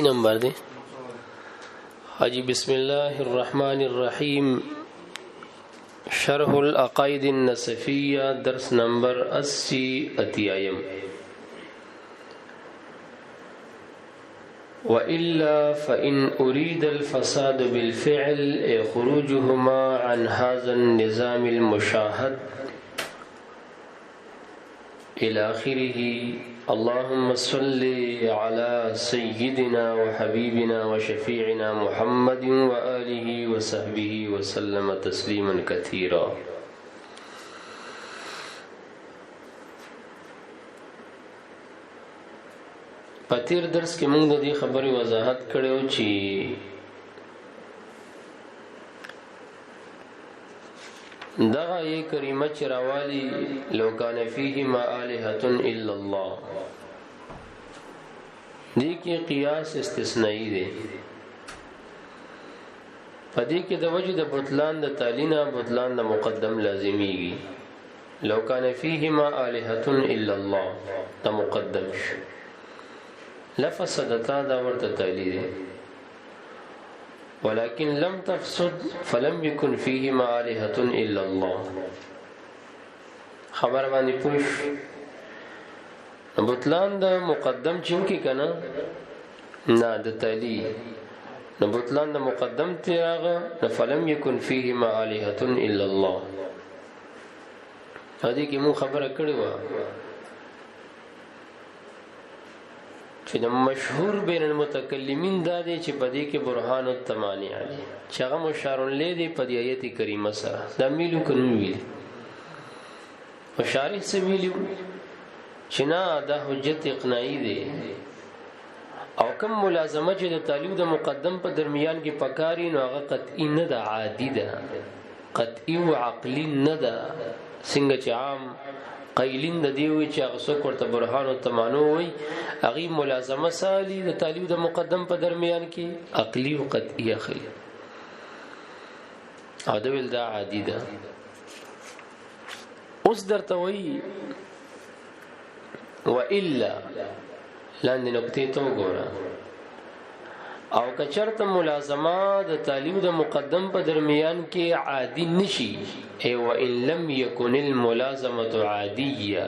نمبر دے حجی بسم اللہ الرحمن الرحیم شرح العقائد النصفیہ درس نمبر 80 اتیایم وإلا فإن أريد الفساد بالفعل خروجهما عن هذا النظام المشاهد إلى آخره اللهم صل على سيدنا وحبيبنا وشفيعنا محمد وآله وصحبه وسلم تسليما كثيرا. پتیر درس کې موږ د دې خبرې وضاحت کړو چې دغه یې کریمه چروالی لو کان فیهما آلهة الا الله دې کې قیاس استثنایی دی. پدې کې د وجه د بطلان د تعلینا بطلان د مقدم لازمیږي. لو کان فیهما آلهة الا الله دا مقدم شو. لفسدتا دا ورته تعلی دی. ولكن لم تفسد فلم يكن فيهما آلهة إلا الله. خبر باندې پوښ بطلان د مقدم چونکی کنه نه د تعلی نو بطلان د مقدم تیاغه فلم يكن فيهما آلهة إلا الله. هدي کې مو خبره کړې و چې د مشهور بین المتکلمین دا دی چې په دې کې برهان التمانع دی چې هغه مشار الیه په دې آیت کریمه سره دا میلو کنو ویل مشارح سے ویلو چې نه دا حجت اقناعی دی او کوم ملازمه چې د تعلیق د مقدم په درمیان کې پکاري نو هغه قطعی نه ده عادی ده قطعی او عقلی نه ده څنګه چې عام قیلین د دیوی چې هغه څوک ورته برهان او تمانو وي هغه ملازمه سالی د تعلیق د مقدم په درمیان کې عقلی او قطعی اخلي او دا ویل دا عادی ده. اوس درته وی والا لاندې نقطې ته وګوره او کچرته ملازمه د تعلیق د مقدم په درمیان کې عادی نشي ای و ان لم يكن الملازمه عاديه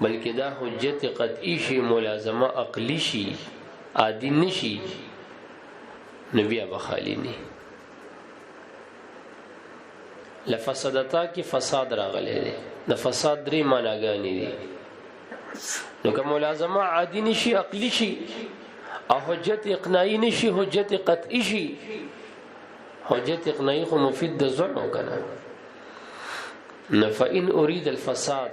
بلکې دا حجت قطعی شي ملازمه عقلی شي عادی نشي نبی ابخالی نه لفسدتا کې فساد راغلی دی. د فساد درې معناګانې دي نو کوم ملازمه عادی نشي عقلی شي او حجت اقناعی نشي حجت قطعی شي. حجت اقناعی خو مفید د ظن کنه نه فإن اريد الفساد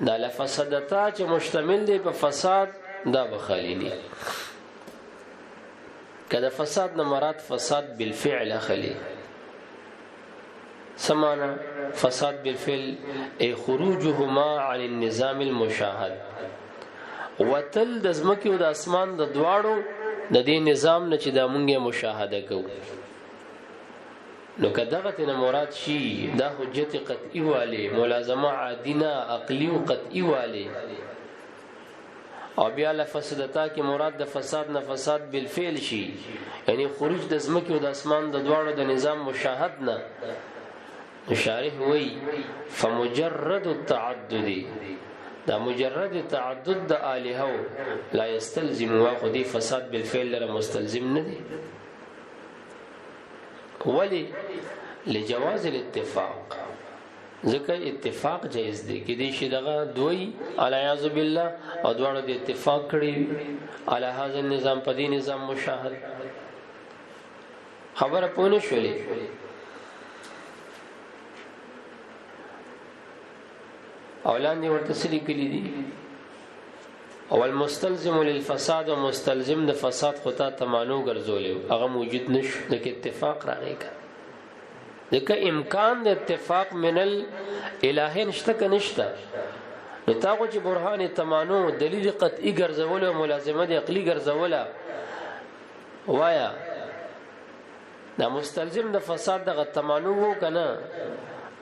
دا لفسدتا چې مشتمل دی په فساد دا بخالینی کله فساد نه مراد فساد بالفعل اخلي سمانا فساد بالفعل ای خروجهما عن النظام المشاهد وتل د زمکه او د اسمان د دواړو د دې نظام نه چې د مونږه مشاهده کوو نو کداغه نه مراد شي دا حجت قطعی والی ملازمه عادینه عقلی او قطعی والی او بیا لفسدتا کې مراد د فساد نه فساد بالفعل شي یعنی خروج د زمکه او د اسمان د دواړو د نظام مشاهد نه شارح وی فمجرد التعدد دا مجرد تعدد د الہو لا يستلزم واخذ فساد بالفعل لره مستلزم نه دي ولی لجواز الاتفاق ځکه اتفاق جایز دی کې دي چې دغه دوی الیاذ بالله او دواړو د اتفاق کړي علی هذا النظام په دې نظام مشاهد خبره پونه شولې اولان ورته سری کلی دي اول مستلزم للفساد او مستلزم د فساد خطا تمانو ګرځولې هغه موجود نشو د اتفاق راغی ځکه امکان د اتفاق من الالهین شته کنيشته نو تاغه چې برهان تمانو دلیل قطعی ګرځول او ملازمه د عقلی ګرځول وایا دا مستلزم د فساد د تمانو وو کنه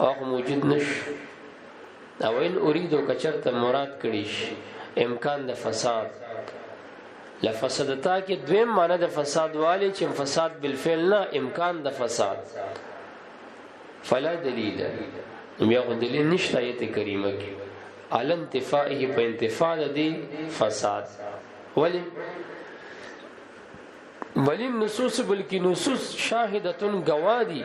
هغه موجود نشو او ان اریدو کچرته مراد کړي امکان د فساد لفسدتا کې دویم معنی د فساد والی چې فساد بالفعل نه امکان د فساد فلا دلیل بیا خو دلیل نشته آیت کریمه کې علی انتفاعه په انتفاع د فساد ولی نصوص بلکی نصوص شاهدتون گوادی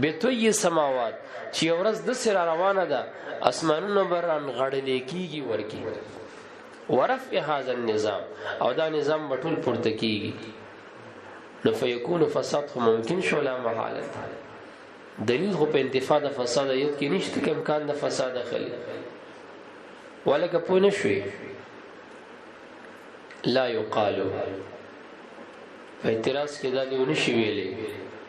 بتوی سماوات چې ورځ د سر روانه ده اسمانونو بران غړلې کیږي ورکی ورفع هذا النظام او دا نظام بټول پورته کیږي نو فیکون فساد خو ممکن شو لا محاله دلیل خو په انتفاع د فساد ایت کې نشته کې امکان د فساد خلی ولکه پوه نشوي لا یقالو اعتراض کې دا دیونه شي ویلې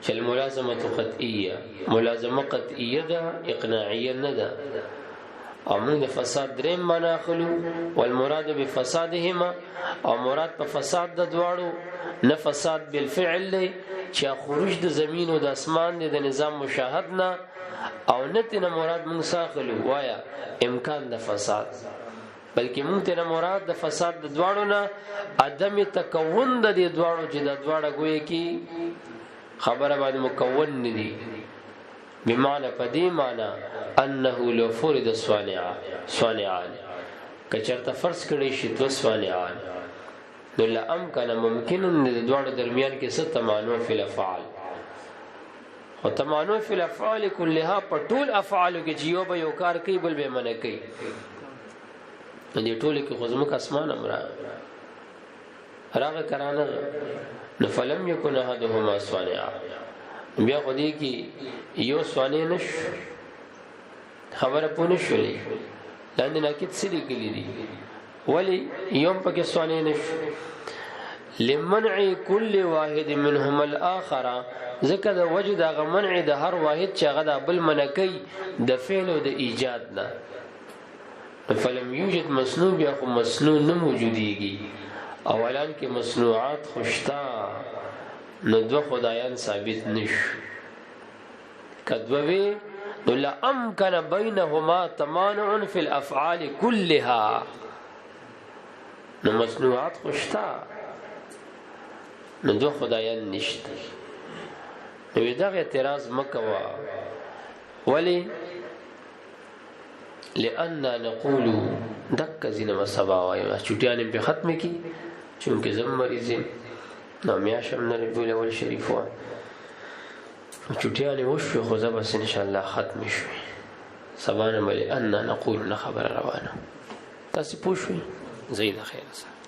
چې الملازمه قطعیه ملازمه قطعیه ده اقناعیه نه ده او موږ د فساد دریم معنا اخلو والمراد بفسادهما او مراد په فساد د دواړو نه فساد بالفعل چې خروج د زمين او د اسمان د نظام مشاهد نه او نه تنه مراد موږ ساخلو وایا امکان د فساد بلکې موږ ته مراد د فساد د دواړو نه عدم تکون د دې دواړو چې د دواړه ګوي کی خبره باندې مکون ندي بمعنى پدې معنی انه لو فرض صانعان کچرته فرض کړي شي تو صانعان نو لام کنه ممکن د دواړو درمیان کې څه تمانع فی الافعال او تمانع فی الافعال كلها پټول افعال کې یو به یو کار کوي بل به منه کوي دې ټوله کې خزمک اسمان امر راغه کرانه نو فلم یکن احدهما صانعا بیا خو دې کې یو صانع نش خبره پونه شولې لاندې ناکید سړي کلی دي ولی یوم پکې صانع نش لمنع كل واحد منهما الاخر ذکر د وجد غ منع د هر واحد چې غدا بل منکی د فعل او د ایجاد نه فلم یوجد مصنوع یا خو مصنوع نه موجودیږي اولان کې مصنوعات خوشتا نو دو خدایان ثابت نش کدووی نو لامکن بینهما تمانع فی الافعال كلها نو مصنوعات خوشتا نو دو خدایان نشت نو دغه اعتراض مکوا ولی لأن نقول دک زینه مسبا وایو چټیان په ختم کی چونکه زم مریضین نو میاشم نه بوله ول شریف و چټیان وشو خو زبس ان شاء الله ختم شي سبحان الله ان نقول خبر روانه تاسو پوښوي زید خیر سره